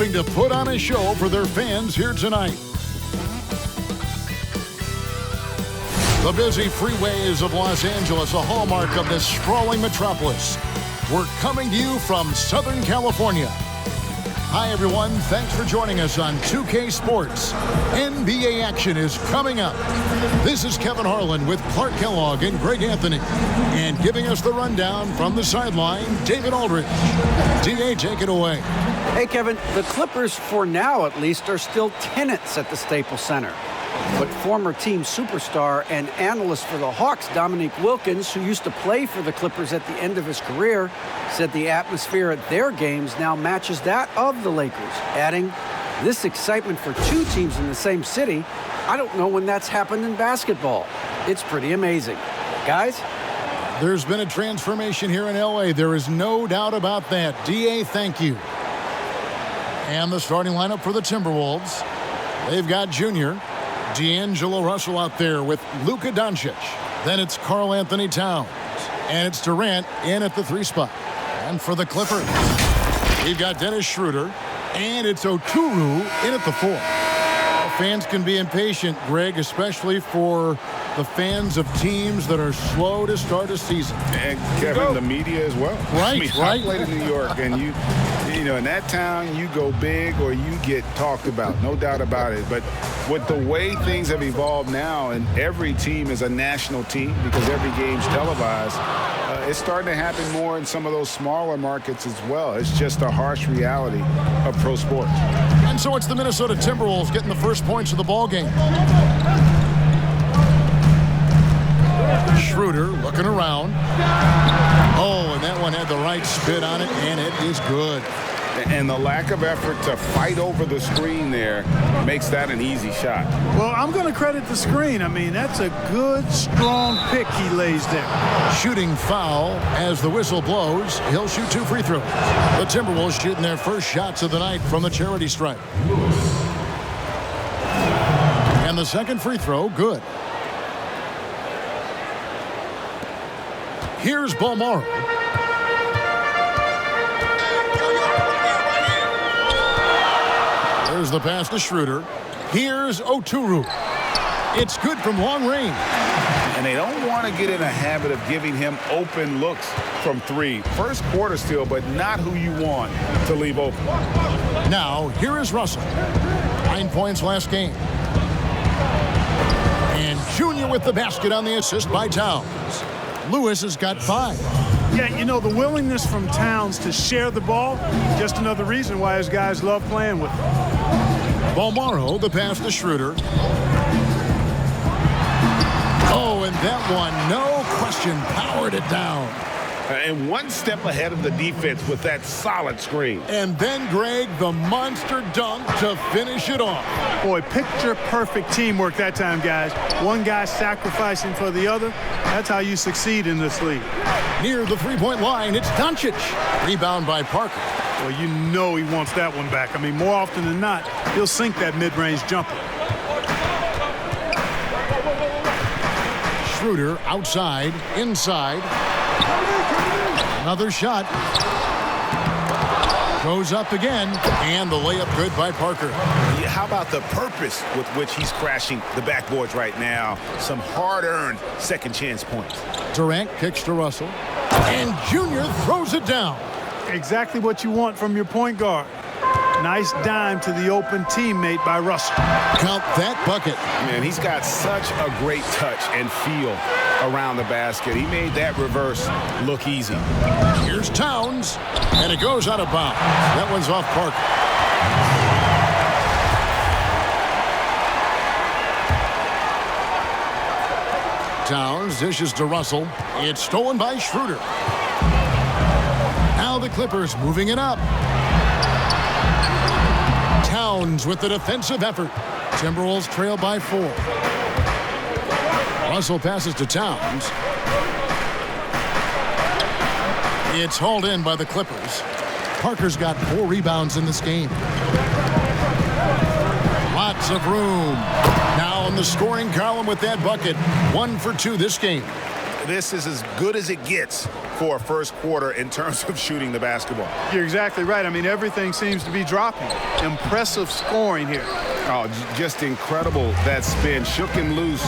hoping to put on a show for their fans here tonight. The busy freeways of Los Angeles, a hallmark of this sprawling metropolis. We're coming to you from Southern California. Hi, everyone. Thanks for joining us on 2K Sports. NBA action is coming up. This is Kevin Harlan with Clark Kellogg and Greg Anthony. And giving us the rundown from the sideline, David Aldridge. DA, take it away. Hey, Kevin. The Clippers, for now at least, are still tenants at the Staples Center. But former team superstar and analyst for the Hawks, Dominique Wilkins, who used to play for the Clippers at the end of his career, said the atmosphere at their games now matches that of the Lakers, adding, "This excitement for two teams in the same city, I don't know when that's happened in basketball. It's pretty amazing." Guys? There's been a transformation here in L.A. There is no doubt about that. DA, thank you. And the starting lineup for the Timberwolves. They've got Junior. D'Angelo Russell out there with Luka Doncic. Then it's Karl Anthony Towns. And it's Durant in at the 3 spot. And for the Clippers, we've got Dennis Schroeder. And it's Oturu in at the 4. Fans can be impatient, Greg, especially for the fans of teams that are slow to start a season. And Kevin, the media as well. Right, I played in New York, and you know, in that town, you go big or you get talked about, no doubt about it. But with the way things have evolved now, and every team is a national team because every game's televised, it's starting to happen more in some of those smaller markets as well. It's just a harsh reality of pro sports. And so it's the Minnesota Timberwolves getting the first points of the ball game. Schroeder looking around. Oh, and that one had the right spin on it, and it is good. And the lack of effort to fight over the screen there makes that an easy shot. Well, I'm going to credit the screen. I mean, that's a good, strong pick he lays there. Shooting foul as the whistle blows. He'll shoot 2 free throws. The Timberwolves shooting their first shots of the night from the charity stripe. And the second free throw, good. Here's Bolmaro. There's the pass to Schroeder. Here's Oturu. It's good from long range. And they don't want to get in a habit of giving him open looks from 3. First quarter still, but not who you want to leave open. Now, here is Russell. 9 points last game. And Junior with the basket on the assist by Towns. Lewis has got 5. Yeah, you know, the willingness from Towns to share the ball, just another reason why his guys love playing with him. Bolmaro, the pass to Schroeder. Oh, and that one, no question, powered it down. And one step ahead of the defense with that solid screen. And then, Greg, the monster dunk to finish it off. Boy, picture-perfect teamwork that time, guys. One guy sacrificing for the other. That's how you succeed in this league. Near the three-point line, it's Doncic. Rebound by Parker. Well, you know he wants that one back. I mean, more often than not, he'll sink that mid-range jumper. Schroeder outside, inside. Another shot. Goes up again, and the layup good by Parker. Yeah, how about the purpose with which he's crashing the backboards right now? Some hard-earned second-chance points. Durant kicks to Russell, and Junior throws it down. Exactly what you want from your point guard. Nice dime to the open teammate by Russell. Count that bucket. Man, he's got such a great touch and feel around the basket. He made that reverse look easy. Here's Towns, and it goes out of bounds. That one's off Parker. Towns dishes to Russell. It's stolen by Schroeder. Now the Clippers moving it up. Towns with the defensive effort. Timberwolves trail by 4. Russell passes to Towns. It's hauled in by the Clippers. Parker's got 4 rebounds in this game. Lots of room. Now in the scoring column with that bucket. 1 for 2 this game. this is as good as it gets for a first quarter in terms of shooting the basketball. You're exactly right. I mean, everything seems to be dropping. Impressive scoring here. Oh, just incredible. That spin shook him loose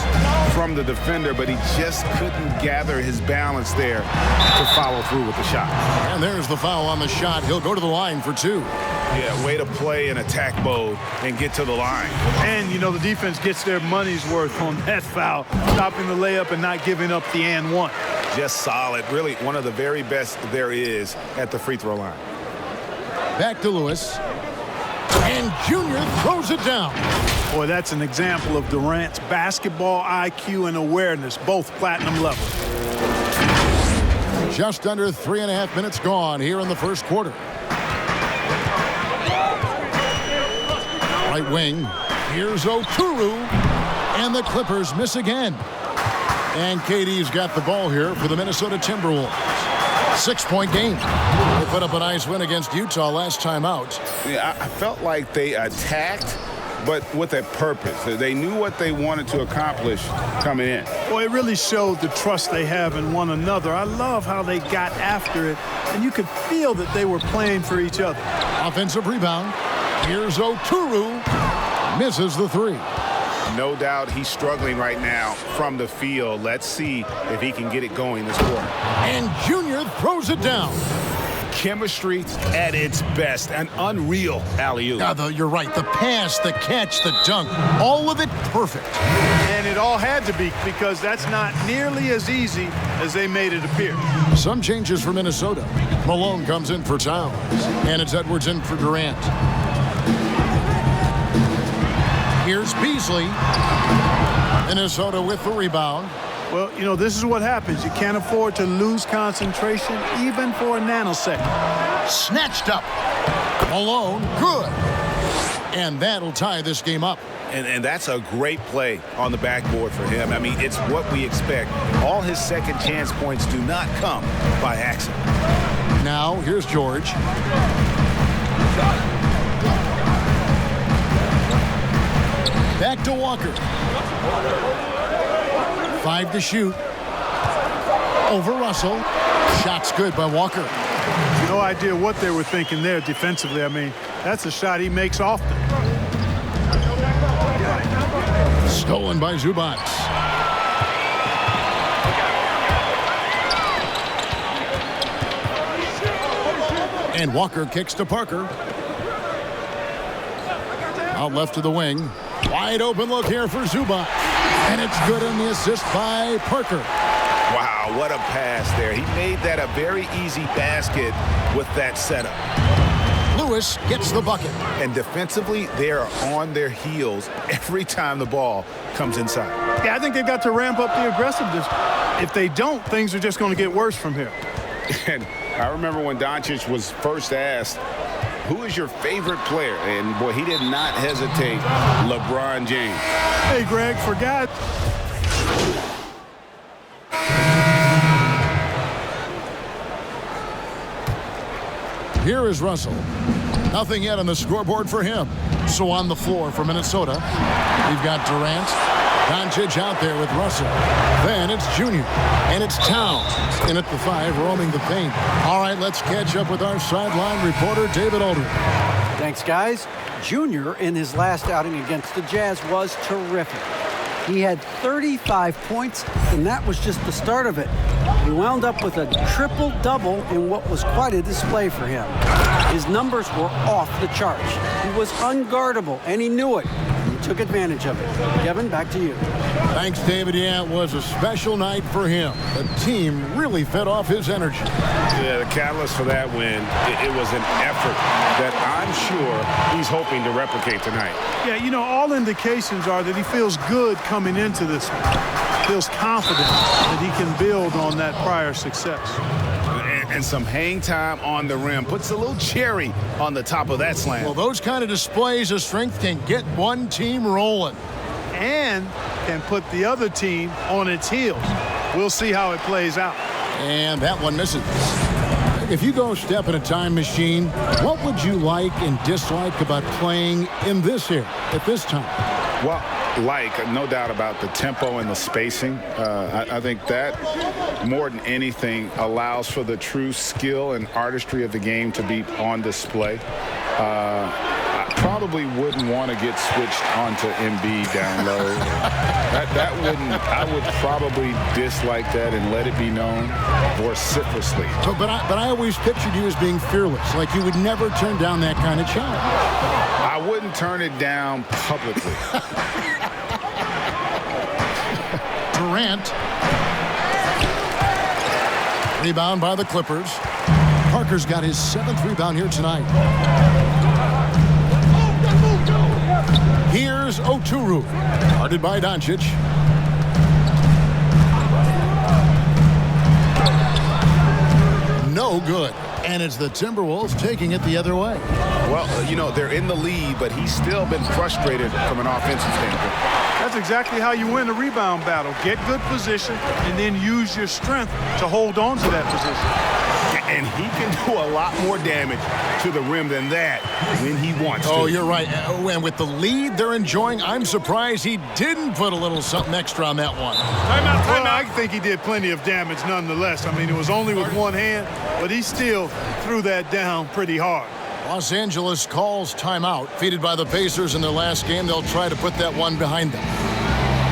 from the defender, but he just couldn't gather his balance there to follow through with the shot. And there's the foul on the shot. He'll go to the line for 2. Yeah, way to play in attack mode and get to the line. And, you know, the defense gets their money's worth on that foul, stopping the layup and not giving up the and one. Just solid. Really one of the very best there is at the free throw line. Back to Lewis. And Junior throws it down. Boy, that's an example of Durant's basketball IQ and awareness, both platinum level. Just under 3.5 minutes gone here in the first quarter. Right wing. Here's Okoro. And the Clippers miss again. And KD's got the ball here for the Minnesota Timberwolves. 6-point game. They put up a nice win against Utah last time out. Yeah, I felt like they attacked, but with a purpose. They knew what they wanted to accomplish coming in. Boy, it really showed the trust they have in one another. I love how they got after it, and you could feel that they were playing for each other. Offensive rebound. Here's Okoro. Misses the 3. No doubt he's struggling right now from the field. Let's see if he can get it going this quarter. And Junior throws it down. Chemistry at its best. An unreal alley-oop. You're right. The pass, the catch, the dunk, all of it perfect. And it all had to be, because that's not nearly as easy as they made it appear. Some changes for Minnesota. Malone comes in for Towns. And it's Edwards in for Durant. Here's Beasley. Minnesota with the rebound. Well, you know, this is what happens. You can't afford to lose concentration even for a nanosecond. Snatched up. Malone, good. And that'll tie this game up. And that's a great play on the backboard for him. I mean, it's what we expect. All his second chance points do not come by accident. Now, here's George. Back to Walker. 5 to shoot. Over Russell. Shot's good by Walker. No idea what they were thinking there defensively. I mean, that's a shot he makes often. Stolen by Zubac. And Walker kicks to Parker. Out left to the wing. Wide open look here for Zubac. And it's good on the assist by Parker. Wow, what a pass there. He made that a very easy basket with that setup. Lewis gets the bucket. And defensively, they are on their heels every time the ball comes inside. Yeah, I think they've got to ramp up the aggressiveness. If they don't, things are just going to get worse from here. And I remember when Doncic was first asked, who is your favorite player? And, boy, he did not hesitate. LeBron James. Hey, Greg, forgot. Here is Russell. Nothing yet on the scoreboard for him. So on the floor for Minnesota, we've got Durant. Doncic out there with Russell. Then it's Junior. And it's Towns in at the 5, roaming the paint. All right, let's catch up with our sideline reporter, David Aldridge. Thanks, guys. Junior, in his last outing against the Jazz, was terrific. He had 35 points, and that was just the start of it. He wound up with a triple-double in what was quite a display for him. His numbers were off the charts. He was unguardable, and he knew it. He took advantage of it. Kevin, back to you. Thanks, David. Yeah, it was a special night for him. The team really fed off his energy. Yeah, the catalyst for that win, it was an effort that I'm sure he's hoping to replicate tonight. Yeah, you know, all indications are that he feels good coming into this one. Feels confident that he can build on that prior success. And some hang time on the rim. Puts a little cherry on the top of that slam. Well, those kind of displays of strength can get one team rolling. And can put the other team on its heels. We'll see how it plays out. And that one misses. If you go step in a time machine, what would you like and dislike about playing in this era at this time? Well, like, no doubt about the tempo and the spacing. I think that, more than anything, allows for the true skill and artistry of the game to be on display. I probably wouldn't want to get switched onto Embiid down low. I would probably dislike that and let it be known vociferously. But I always pictured you as being fearless, like you would never turn down that kind of challenge. I wouldn't turn it down publicly. Durant. Rebound by the Clippers. Parker's got his 7th rebound here tonight. Here's Oturu. Guarded by Doncic. No good. And it's the Timberwolves taking it the other way. Well, they're in the lead, but he's still been frustrated from an offensive standpoint. That's exactly how you win a rebound battle. Get good position and then use your strength to hold on to that position. And he can do a lot more damage to the rim than that when he wants to. Oh, you're right. And with the lead they're enjoying, I'm surprised he didn't put a little something extra on that one. Timeout. I think he did plenty of damage nonetheless. I mean, it was only with one hand, but he still threw that down pretty hard. Los Angeles calls timeout. Defeated by the Pacers in their last game, they'll try to put that one behind them.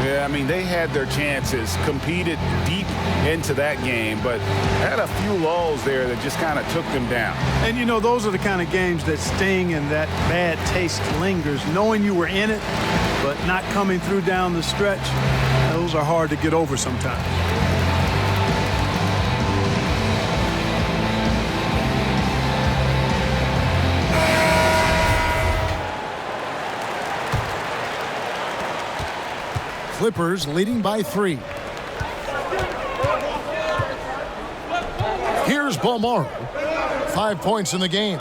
Yeah, I mean, they had their chances, competed deep into that game, but had a few lulls there that just kind of took them down. And, those are the kind of games that sting and that bad taste lingers. Knowing you were in it, but not coming through down the stretch, those are hard to get over sometimes. Clippers leading by 3. Here's Bolmaro. 5 points in the game.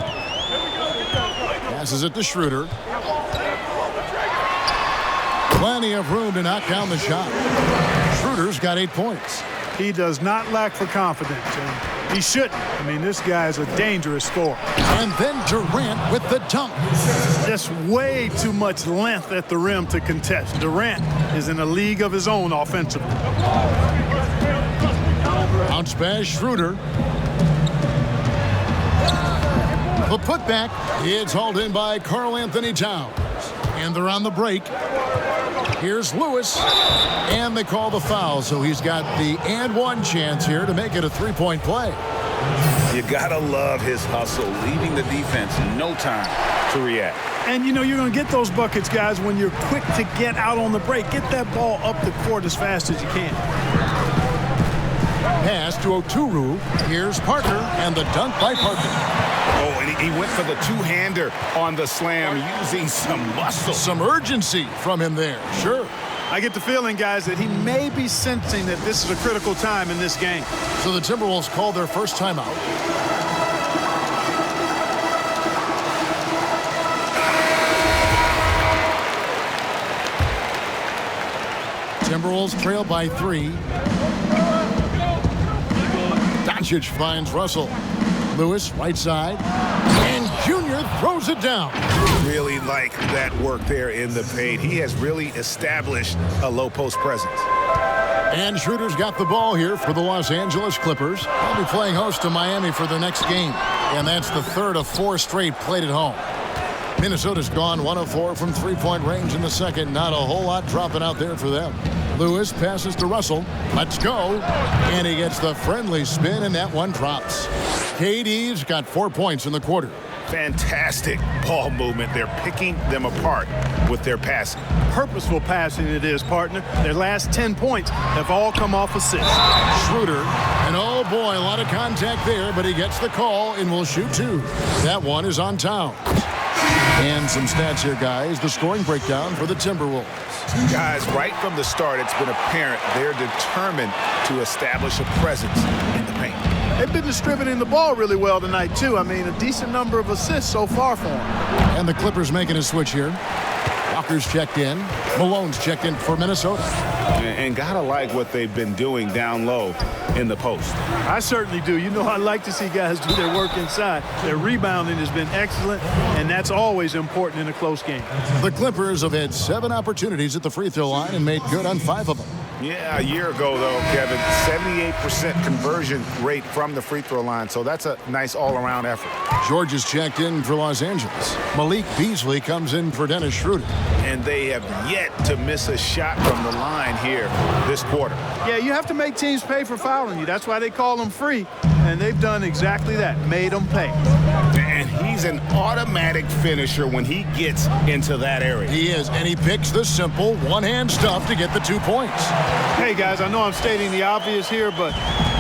Passes it to Schroeder. Plenty of room to knock down the shot. Schroeder's got 8 points. He does not lack for confidence, and he shouldn't. I mean, this guy's a dangerous scorer. And then Durant with the dunk. Just way too much length at the rim to contest. Durant is in a league of his own offensively. Bounce pass, Schroeder. The putback. It's hauled in by Karl Anthony Towns. And they're on the break. Here's Lewis. And they call the foul, so he's got the and one chance here to make it a 3-point play. You gotta love his hustle, leaving the defense no time to react. And you're going to get those buckets, guys, when you're quick to get out on the break. Get that ball up the court as fast as you can. Pass to Oturu. Here's Parker, and the dunk by Parker. Oh, and he went for the two-hander on the slam, using some muscle. Some urgency from him there, sure. I get the feeling, guys, that he may be sensing that this is a critical time in this game. So the Timberwolves call their first timeout. Timberwolves trail by 3. Doncic finds Russell. Lewis, right side. And Junior throws it down. Really like that work there in the paint. He has really established a low post presence. And Schroeder's got the ball here for the Los Angeles Clippers. They'll be playing host to Miami for their next game. And that's the third of 4 straight played at home. Minnesota's gone 1 of 4 from three-point range in the second. Not a whole lot dropping out there for them. Lewis passes to Russell. Let's go. And he gets the friendly spin, and that one drops. KD's got 4 points in the quarter. Fantastic ball movement. They're picking them apart with their passing. Purposeful passing it is, partner. Their last 10 points have all come off assists. Schroeder, and oh boy, a lot of contact there, but he gets the call and will shoot 2. That one is on Towns. And some stats here, guys. The scoring breakdown for the Timberwolves. Guys, right from the start, it's been apparent they're determined to establish a presence in the paint. They've been distributing the ball really well tonight, too. I mean, a decent number of assists so far for them. And the Clippers making a switch here. Walker's checked in. Malone's checked in for Minnesota. And gotta like what they've been doing down low in the post. I certainly do. You know, I like to see guys do their work inside. Their rebounding has been excellent, and that's always important in a close game. The Clippers have had 7 opportunities at the free throw line and made good on 5 of them. Yeah, a year ago, though, Kevin, 78% conversion rate from the free throw line, so that's a nice all-around effort. George is checked in for Los Angeles. Malik Beasley comes in for Dennis Schroeder. And they have yet to miss a shot from the line here this quarter. Yeah, you have to make teams pay for fouling you. That's why they call them free, and they've done exactly that, made them pay. And he's an automatic finisher when he gets into that area. He is, and he picks the simple one-hand stuff to get the 2 points. Hey, guys, I know I'm stating the obvious here, but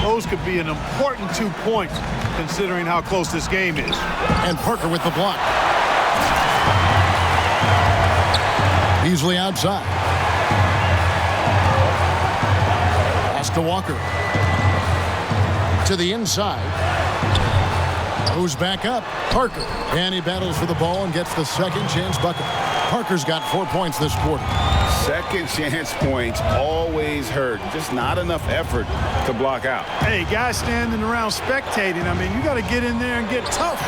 those could be an important 2 points considering how close this game is. And Parker with the block. Beasley outside. Pass to Walker. To the inside. Moves back up. Parker. And he battles for the ball and gets the second chance bucket. Parker's got 4 points this quarter. Second chance points always hurt. Just not enough effort to block out. Hey, guys standing around spectating, I mean, you got to get in there and get tough.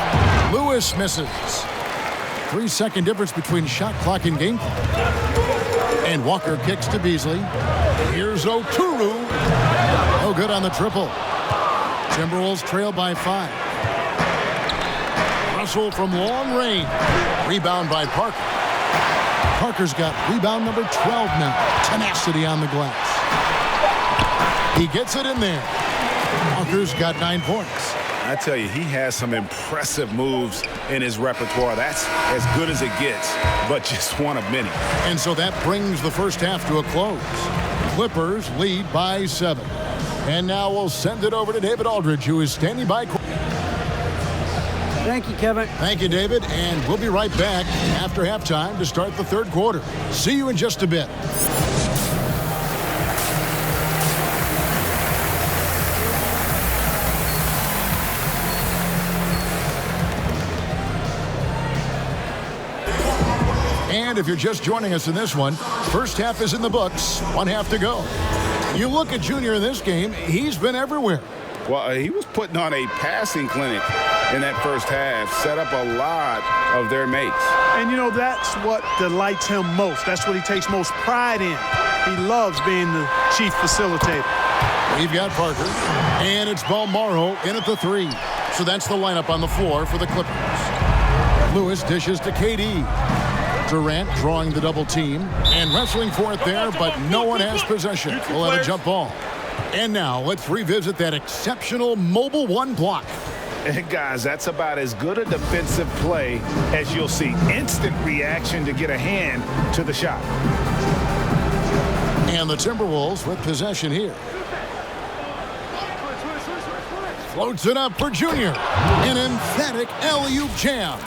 Lewis misses. 3-second difference between shot clock and game clock. And Walker kicks to Beasley. Here's Oturu. No good on the triple. Timberwolves trail by 5. Russell from long range. Rebound by Parker. Parker's got rebound number 12 now. Tenacity on the glass. He gets it in there. Walker's got 9 points. I tell you, he has some impressive moves in his repertoire. That's as good as it gets, but just one of many. And so that brings the first half to a close. Clippers lead by 7. And now we'll send it over to David Aldridge, who is standing by. Thank you, Kevin. Thank you, David. And we'll be right back after halftime to start the third quarter. See you in just a bit. And if you're just joining us in this one, first half is in the books, 1 half to go. You look at Junior in this game, he's been everywhere. Well, he was putting on a passing clinic in that first half, set up a lot of their mates. And, you know, that's what delights him most. That's what he takes most pride in. He loves being the chief facilitator. We've got Parker, and it's Bolmaro in at the 3. So that's the lineup on the floor for the Clippers. Lewis dishes to KD. Durant drawing the double team and wrestling for it there, but no one has possession. We'll have a jump ball. And now let's revisit that exceptional mobile 1 block. And guys, that's about as good a defensive play as you'll see. Instant reaction to get a hand to the shot. And the Timberwolves with possession here. Floats it up for Junior. An emphatic alley-oop jam.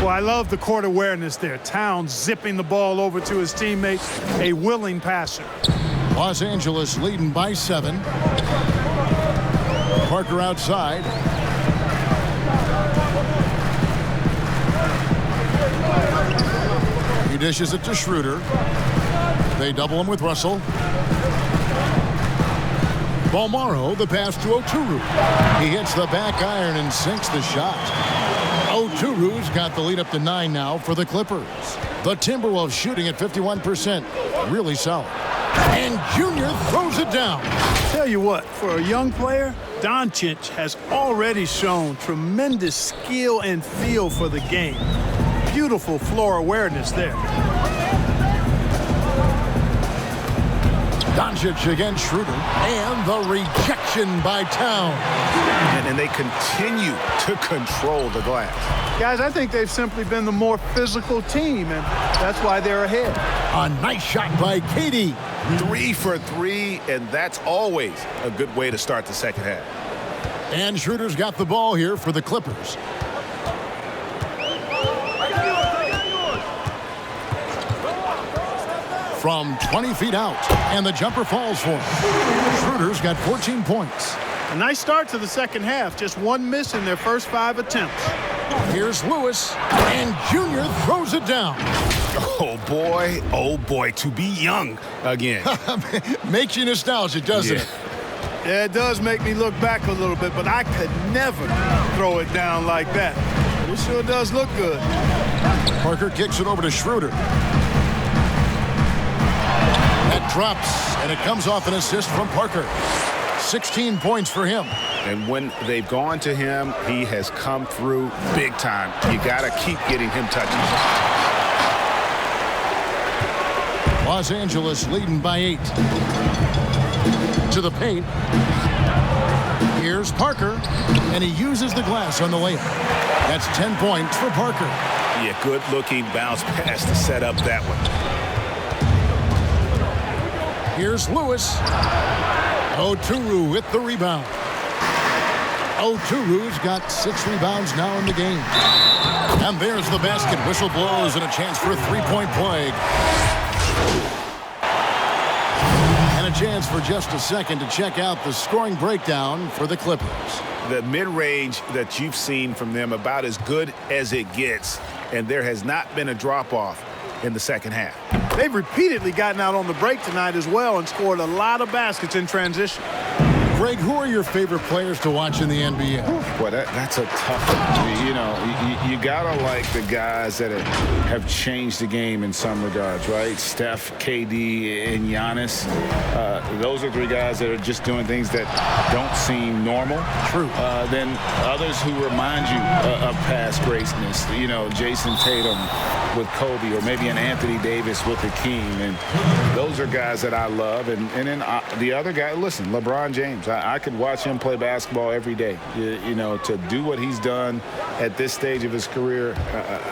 Well, I love the court awareness there. Towns zipping the ball over to his teammates, a willing passer. Los Angeles leading by 7. Parker outside. He dishes it to Schroeder. They double him with Russell. Bolmaro, the pass to Oturu. He hits the back iron and sinks the shot. Oturu's got the lead up to 9 now for the Clippers. The Timberwolves shooting at 51%. Really solid. And Junior throws it down. Tell you what, for a young player, Doncic has already shown tremendous skill and feel for the game. Beautiful floor awareness there. Doncic against Schroeder. And the rejection by Town. And they continue to control the glass. Guys, I think they've simply been the more physical team, and that's why they're ahead. A nice shot by KD. 3 for 3, and that's always a good way to start the second half. And Schroeder's got the ball here for the Clippers. From 20 feet out, and the jumper falls for him. Schroeder's got 14 points. A nice start to the second half, just 1 miss in their first 5 attempts. Here's Lewis, and Junior throws it down. Oh boy, to be young again. Makes you nostalgic, doesn't it? Yeah, it does make me look back a little bit, but I could never throw it down like that. It sure does look good. Parker kicks it over to Schroeder. That drops, and it comes off an assist from Parker. 16 points for him. And when they've gone to him, he has come through big time. You got to keep getting him touches. Los Angeles leading by 8. To the paint. Here's Parker, and he uses the glass on the layup. That's 10 points for Parker. Yeah, good-looking bounce pass to set up that one. Here's Lewis. Oturu with the rebound. Oturu's got 6 rebounds now in the game. And there's the basket. Whistle blows and a chance for a three-point play. And a chance for just a second to check out the scoring breakdown for the Clippers. The mid-range that you've seen from them about as good as it gets, and there has not been a drop-off in the second half. They've repeatedly gotten out on the break tonight as well and scored a lot of baskets in transition. Greg, who are your favorite players to watch in the NBA? Boy, that's a tough one. You know, you got to like the guys that have changed the game in some regards, right? Steph, KD, and Giannis. Those are 3 guys that are just doing things that don't seem normal. True. Then others who remind you of past greatness. You know, Jason Tatum with Kobe, or maybe an Anthony Davis with the King. And those are guys that I love. And then the other guy, listen, LeBron James. I could watch him play basketball every day. You know, to do what he's done at this stage of his career,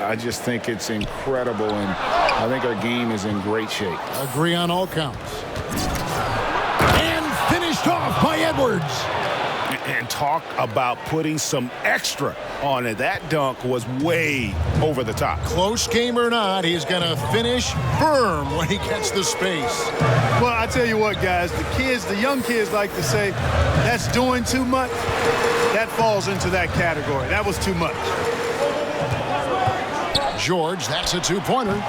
I just think it's incredible, and I think our game is in great shape. Agree on all counts. And finished off by Edwards. And talk about putting some extra on it. That dunk was way over the top. Close game or not, he's going to finish firm when he gets the space. Well, I tell you what, guys, the young kids like to say, that's doing too much. That falls into that category. That was too much. George, that's a 2-pointer.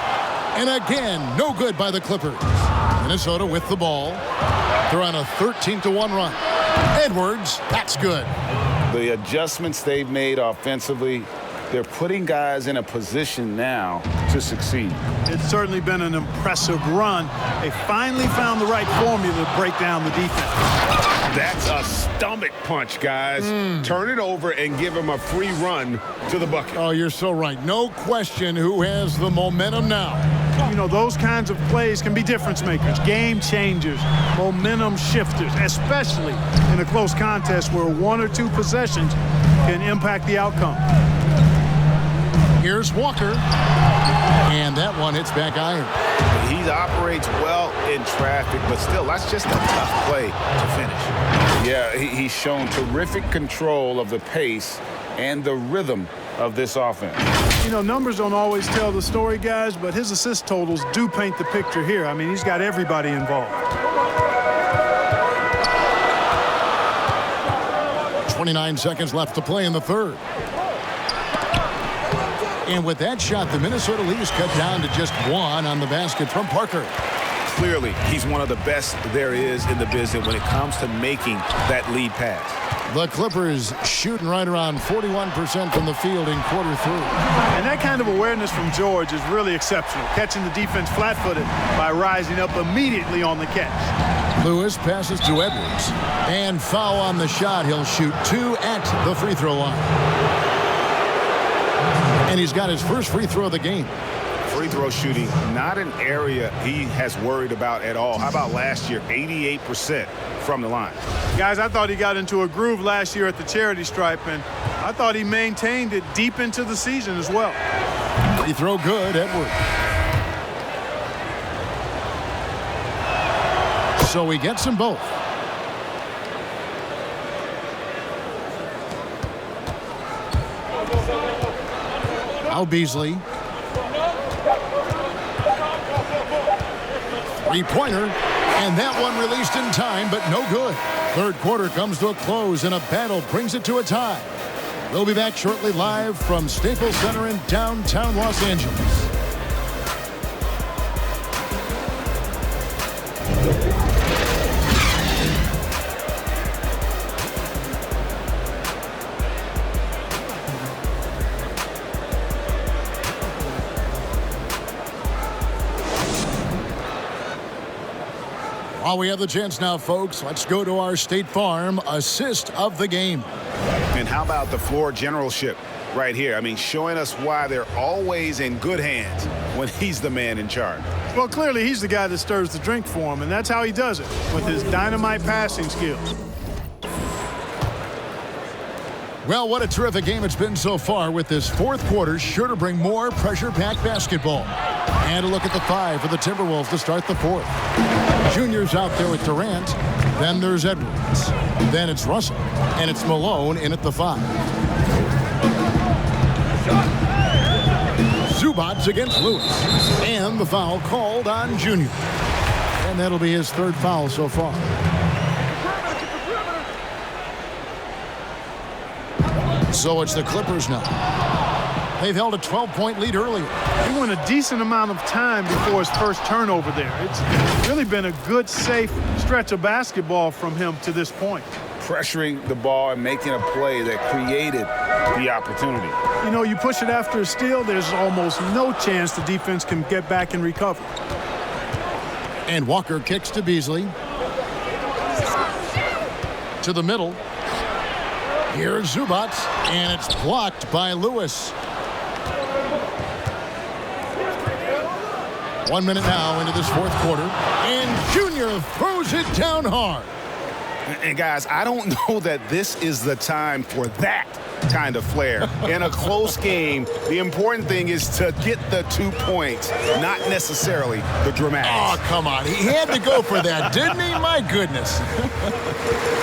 And again, no good by the Clippers. Minnesota with the ball. They're on a 13-1 run. Edwards, that's good. The adjustments they've made offensively, they're putting guys in a position now to succeed. It's certainly been an impressive run. They finally found the right formula to break down the defense. That's a stomach punch, guys. Turn it over and give him a free run to the bucket. Oh, you're so right. No question who has the momentum now. You know, those kinds of plays can be difference makers, game changers, momentum shifters, especially in a close contest where 1 or 2 possessions can impact the outcome. Here's Walker. And that one hits back iron. He operates well in traffic, but still, that's just a tough play to finish. Yeah, he's shown terrific control of the pace and the rhythm of this offense. You know, numbers don't always tell the story, guys, but his assist totals do paint the picture here. I mean, he's got everybody involved. 29 seconds left to play in the third. And with that shot, the Minnesota lead is cut down to just 1 on the basket from Parker. Clearly, he's one of the best there is in the business when it comes to making that lead pass. The Clippers shooting right around 41% from the field in quarter 3. And that kind of awareness from George is really exceptional, catching the defense flat-footed by rising up immediately on the catch. Lewis passes to Edwards. And foul on the shot. He'll shoot 2 at the free throw line. And he's got his first free throw of the game. Free throw shooting, not an area he has worried about at all. How about last year, 88% from the line? Guys, I thought he got into a groove last year at the charity stripe, and I thought he maintained it deep into the season as well. Free throw good, Edwards. So he gets them both. Now Beasley. Three-pointer, and that one released in time, but no good. Third quarter comes to a close, and a battle brings it to a tie. We'll be back shortly live from Staples Center in downtown Los Angeles. While we have the chance now, folks, let's go to our State Farm assist of the game. And how about the floor generalship right here? I mean, showing us why they're always in good hands when he's the man in charge. Well, clearly he's the guy that stirs the drink for him, and that's how he does it, with his dynamite passing skills. Well, what a terrific game it's been so far, with this fourth quarter sure to bring more pressure-packed basketball. And a look at the 5 for the Timberwolves to start the fourth. Junior's out there with Durant. Then there's Edwards. Then it's Russell. And it's Malone in at the 5. Zubac against Lewis. And the foul called on Junior. And that'll be his third foul so far. So it's the Clippers now. They've held a 12-point lead earlier. He went a decent amount of time before his first turnover there. It's really been a good, safe stretch of basketball from him to this point. Pressuring the ball and making a play that created the opportunity. You know, you push it after a steal, there's almost no chance the defense can get back and recover. And Walker kicks to Beasley. To the middle. Here's Zubac, and it's blocked by Lewis. 1 minute now into this fourth quarter, and Junior throws it down hard. And guys, I don't know that this is the time for that kind of flair. In a close game, the important thing is to get the 2 points, not necessarily the dramatics. Oh, come on. He had to go for that, didn't he? My goodness.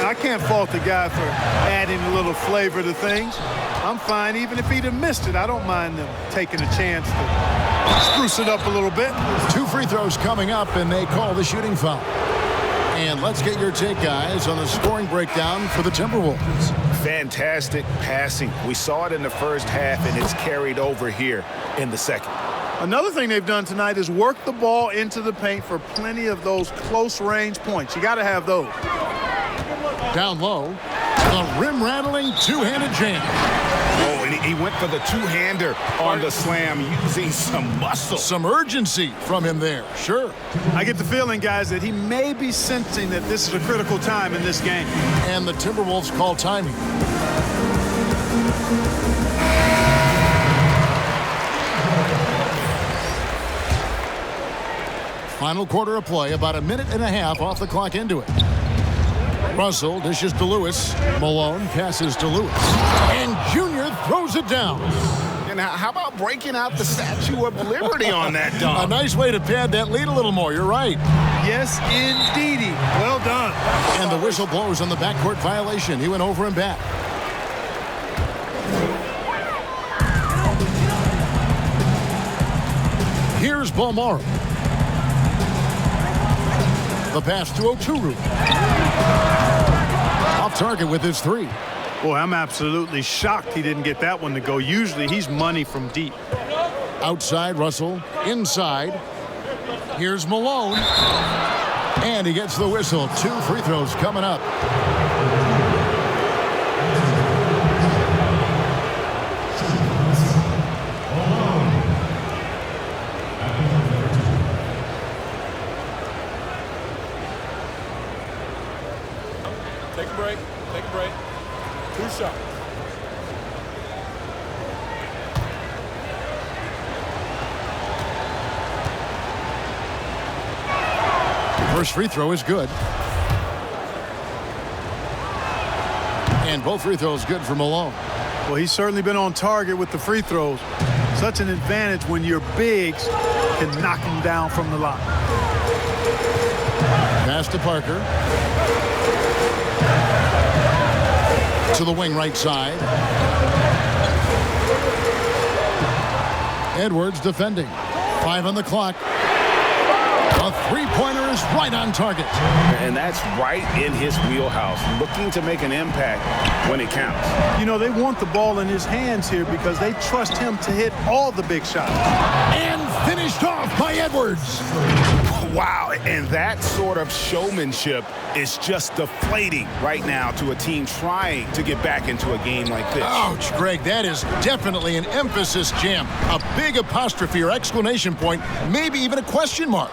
I can't fault the guy for adding a little flavor to things. I'm fine. Even if he'd have missed it, I don't mind them taking a chance to spruce it up a little bit. 2 free throws coming up, and they call the shooting foul. And let's get your take, guys, on the scoring breakdown for the Timberwolves. Fantastic passing. We saw it in the first half, and it's carried over here in the second. Another thing they've done tonight is work the ball into the paint for plenty of those close-range points. You got to have those. Down low, the rim-rattling two-handed jam. Oh, and he went for the two-hander on the slam, using some muscle. Some urgency from him there, sure. I get the feeling, guys, that he may be sensing that this is a critical time in this game. And the Timberwolves call timing. Final quarter of play, about a minute and a half off the clock into it. Russell dishes to Lewis. Malone passes to Lewis. And Junior throws it down. And how about breaking out the Statue of Liberty on that dunk? A nice way to pad that lead a little more. You're right. Yes, indeedy. Well done. And the whistle blows on the backcourt violation. He went over and back. Here's Bolmaro. The pass to Oturu. Off target with his 3. Boy, I'm absolutely shocked he didn't get that one to go. Usually he's money from deep. Outside Russell. Inside. Here's Malone. And he gets the whistle. 2 free throws coming up. Take a break. Take a break. 2 shots. First free throw is good. And both free throws good for Malone. Well, he's certainly been on target with the free throws. Such an advantage when your bigs can knock him down from the line. Pass to Parker. To the wing right side. Edwards defending. 5 on the clock. A three-pointer is right on target. And that's right in his wheelhouse, looking to make an impact when it counts. You know, they want the ball in his hands here because they trust him to hit all the big shots. And finished off by Edwards. Wow, and that sort of showmanship is just deflating right now to a team trying to get back into a game like this. Ouch, Greg, that is definitely an emphasis jam. A big apostrophe or exclamation point, maybe even a question mark.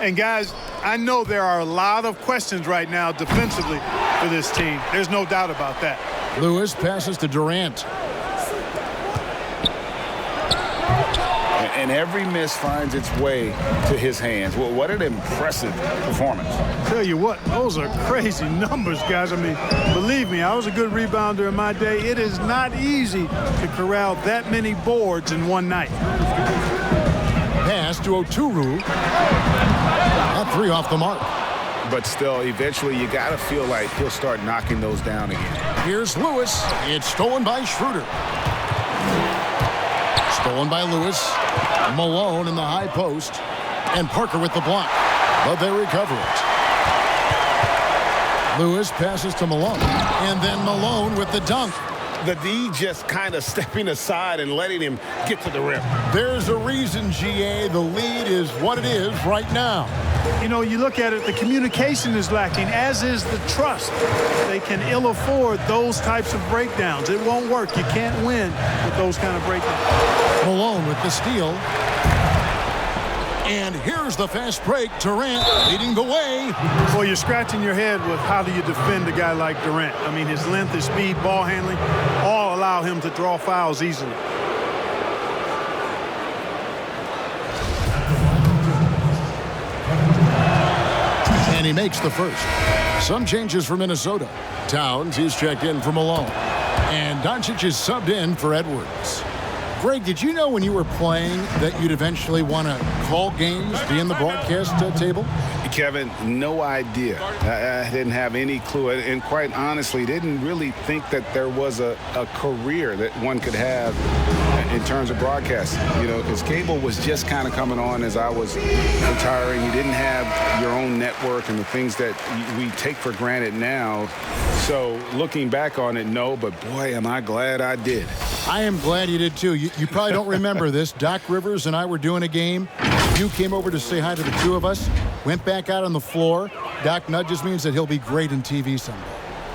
And, guys, I know there are a lot of questions right now defensively for this team. There's no doubt about that. Lewis passes to Durant. And every miss finds its way to his hands. Well, what an impressive performance. Tell you what, those are crazy numbers, guys. I mean, believe me, I was a good rebounder in my day. It is not easy to corral that many boards in one night. Pass to Oturu. That three off the mark. But still, eventually, you got to feel like he'll start knocking those down again. Here's Lewis. It's stolen by Schroeder. Stolen by Lewis. Malone in the high post. And Parker with the block. But they recover it. Lewis passes to Malone. And then Malone with the dunk. The D just kind of stepping aside and letting him get to the rim. There's a reason, GA. The lead is what it is right now. You know, you look at it, the communication is lacking, as is the trust. They can ill afford those types of breakdowns. It won't work. You can't win with those kind of breakdowns. Malone with the steal. And here's the fast break. Durant leading the way. Well, you're scratching your head with how do you defend a guy like Durant. I mean, his length, his speed, ball handling, all allow him to draw fouls easily. And he makes the first. Some changes for Minnesota. Towns, he's checked in for Malone. And Doncic is subbed in for Edwards. Greg, did you know when you were playing that you'd eventually want to call games, be in the broadcast table? Kevin, no idea. I didn't have any clue. And quite honestly, didn't really think that there was a career that one could have in terms of broadcasting. You know, because cable was just kind of coming on as I was retiring. You didn't have your own network and the things that we take for granted now. So looking back on it, no, but boy, am I glad I did. I am glad you did, too. You probably don't remember this. Doc Rivers and I were doing a game. You came over to say hi to the two of us, went back out on the floor. Doc nudges me and said he'll be great in TV someday.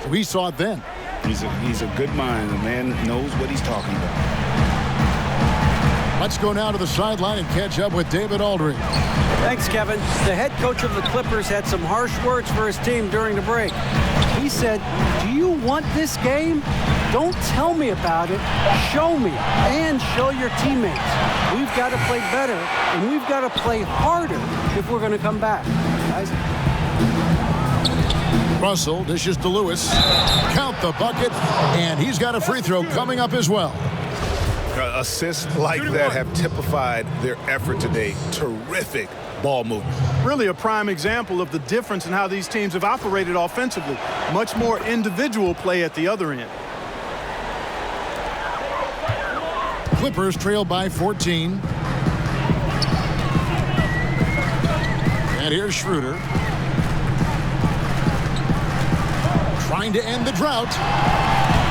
So we saw it then. He's a good mind. The man knows what he's talking about. Let's go now to the sideline and catch up with David Aldridge. Thanks, Kevin. The head coach of the Clippers had some harsh words for his team during the break. He said, "Do you want this game? Don't tell me about it. Show me and show your teammates. We've got to play better, and we've got to play harder if we're going to come back." Guys. Russell dishes to Lewis. Count the bucket, and he's got a free throw coming up as well. Assists like that have typified their effort today. Terrific ball movement. Really a prime example of the difference in how these teams have operated offensively. Much more individual play at the other end. Clippers trail by 14. And here's Schroeder. Trying to end the drought.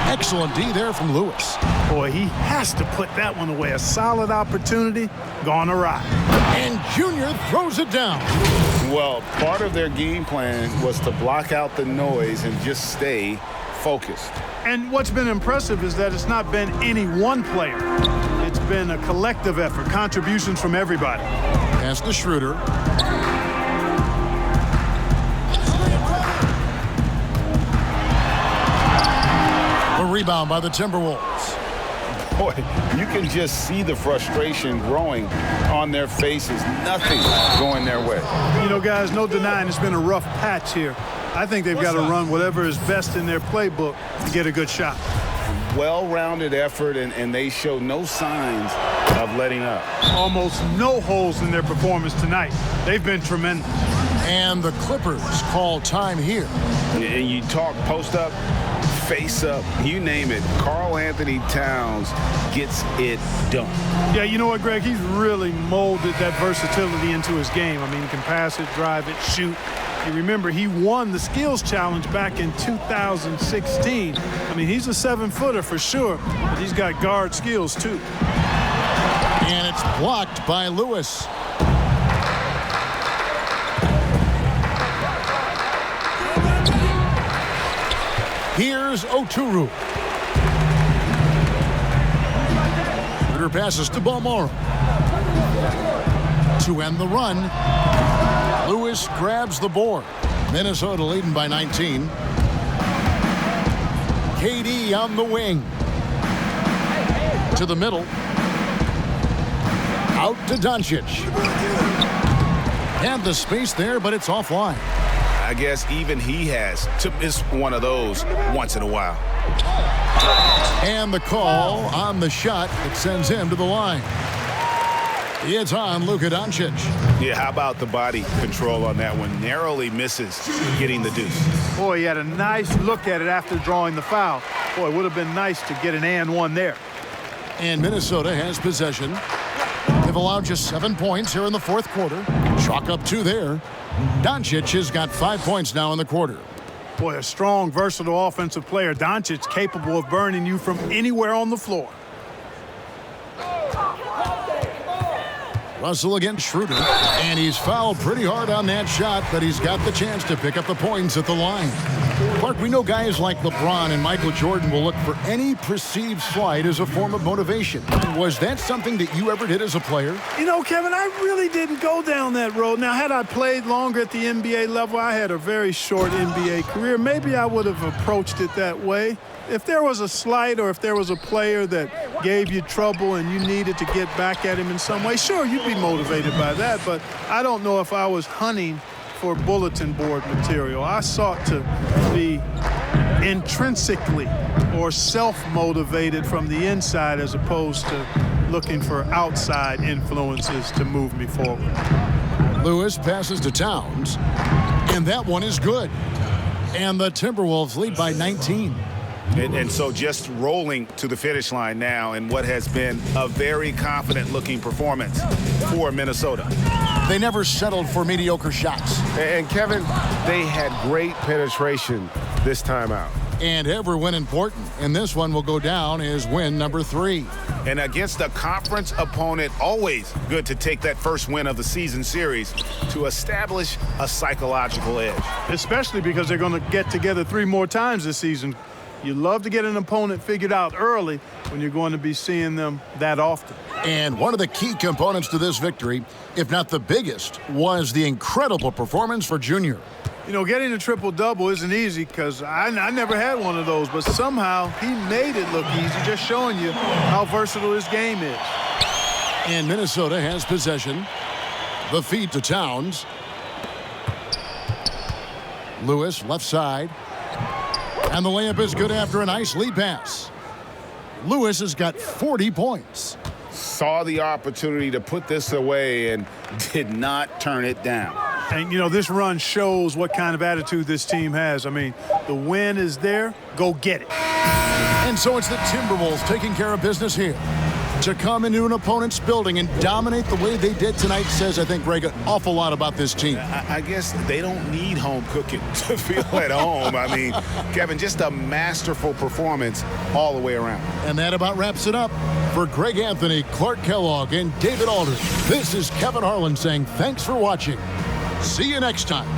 Excellent D there from Lewis. Boy, he has to put that one away. A solid opportunity gone awry. And Junior throws it down. Well, part of their game plan was to block out the noise and just stay focused. And what's been impressive is that it's not been any one player. It's been a collective effort, contributions from everybody. Pass to Schroeder. A rebound by the Timberwolves. Boy, you can just see the frustration growing on their faces. Nothing going their way. You know, guys, no denying it's been a rough patch here. I think they've got to run whatever is best in their playbook to get a good shot. Well-rounded effort, and they show no signs of letting up. Almost no holes in their performance tonight. They've been tremendous. And the Clippers call time here. And you talk post-up, face-up, you name it. Karl Anthony Towns gets it done. Yeah, you know what, Greg? He's really molded that versatility into his game. I mean, he can pass it, drive it, shoot. You remember, he won the skills challenge back in 2016. I mean, he's a 7-footer for sure, but he's got guard skills, too. And it's blocked by Lewis. Here's Oturu. Schroeder passes to Balmora. To end the run. Lewis grabs the board. Minnesota leading by 19. KD on the wing. To the middle. Out to Doncic. Had the space there, but it's offline. I guess even he has to miss one of those once in a while. And the call on the shot that sends him to the line. It's on Luka Doncic. Yeah, how about the body control on that one? Narrowly misses getting the deuce. Boy, he had a nice look at it after drawing the foul. Boy, it would have been nice to get an and one there. And Minnesota has possession. They've allowed just 7 points here in the fourth quarter. Chalk up 2 there. Doncic has got 5 points now in the quarter. Boy, a strong, versatile offensive player. Doncic capable of burning you from anywhere on the floor. Russell against Schroeder. And he's fouled pretty hard on that shot, but he's got the chance to pick up the points at the line. Clark, we know guys like LeBron and Michael Jordan will look for any perceived slight as a form of motivation. Was that something that you ever did as a player? You know, Kevin, I really didn't go down that road. Now, had I played longer at the NBA level, I had a very short NBA career. Maybe I would have approached it that way. If there was a slight or if there was a player that gave you trouble and you needed to get back at him in some way, sure, you'd be motivated by that. But I don't know if I was hunting for bulletin board material. I sought to be intrinsically or self-motivated from the inside as opposed to looking for outside influences to move me forward. Lewis passes to Towns, and that one is good. And the Timberwolves lead by 19. And so just rolling to the finish line now in what has been a very confident-looking performance for Minnesota. They never settled for mediocre shots. And Kevin, they had great penetration this time out. And every win important. And this one will go down as win number 3. And against a conference opponent, always good to take that first win of the season series to establish a psychological edge. Especially because they're going to get together 3 more times this season. You love to get an opponent figured out early when you're going to be seeing them that often. And one of the key components to this victory, if not the biggest, was the incredible performance for Junior. You know, getting a triple-double isn't easy because I never had one of those, but somehow he made it look easy, just showing you how versatile his game is. And Minnesota has possession. The feed to Towns. Lewis, left side. And the layup is good after a nice lead pass. Lewis has got 40 points. Saw the opportunity to put this away and did not turn it down. And, you know, this run shows what kind of attitude this team has. I mean, the win is there. Go get it. And so it's the Timberwolves taking care of business here. To come into an opponent's building and dominate the way they did tonight says, I think, Greg, an awful lot about this team. I guess they don't need home cooking to feel at home. I mean, Kevin, just a masterful performance all the way around. And that about wraps it up. For Greg Anthony, Clark Kellogg, and David Aldridge, this is Kevin Harlan saying thanks for watching. See you next time.